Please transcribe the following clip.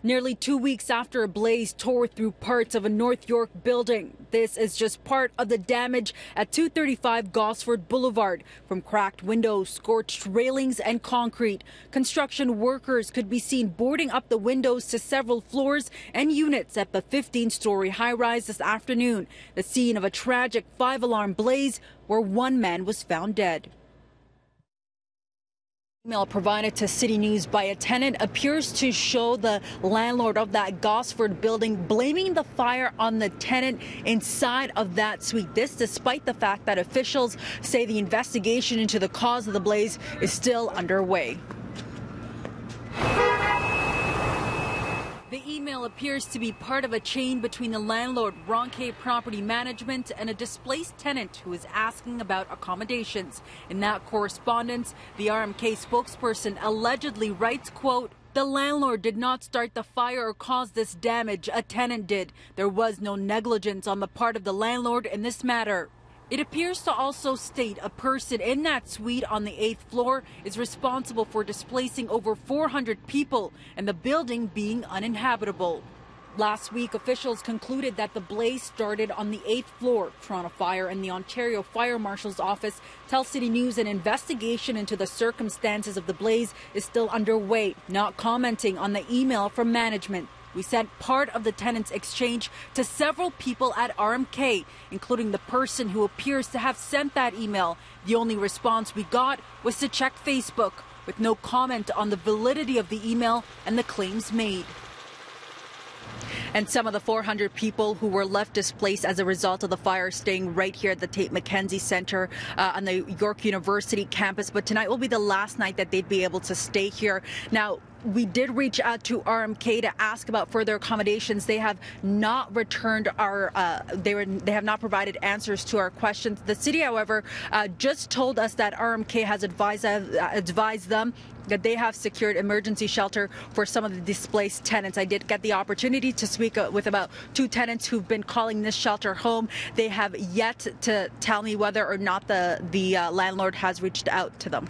Nearly 2 weeks after a blaze tore through parts of a North York building. This is just part of the damage at 235 Gosford Boulevard. From cracked windows, scorched railings and concrete. Construction workers could be seen boarding up the windows to several floors and units at the 15-story high-rise this afternoon. The scene of a tragic 5-alarm blaze where one man was found dead. Email provided to CityNews by a tenant appears to show the landlord of that Gosford building blaming the fire on the tenant inside of that suite. This despite the fact that officials say the investigation into the cause of the blaze is still underway. The email appears to be part of a chain between the landlord, Ronquet Property Management, and a displaced tenant who is asking about accommodations. In that correspondence, the RMK spokesperson allegedly writes, quote, "The landlord did not start the fire or cause this damage. A tenant did. There was no negligence on the part of the landlord in this matter." It appears to also state a person in that suite on the 8th floor is responsible for displacing over 400 people and the building being uninhabitable. Last week, officials concluded that the blaze started on the 8th floor. Toronto Fire and the Ontario Fire Marshal's office tell CityNews an investigation into the circumstances of the blaze is still underway, not commenting on the email from management. We sent part of the tenant's exchange to several people at RMK, including the person who appears to have sent that email. The only response we got was to check Facebook, with no comment on the validity of the email and the claims made. And some of the 400 people who were left displaced as a result of the fire staying right here at the Tate McKenzie Centre on the York University campus. But tonight will be the last night that they'd be able to stay here. Now, we did reach out to RMK to ask about further accommodations. They have not returned our, they have not provided answers to our questions. The city, however, just told us that RMK has advised them that they have secured emergency shelter for some of the displaced tenants. I did get the opportunity to speak with about 2 tenants who've been calling this shelter home. They have yet to tell me whether or not the landlord has reached out to them.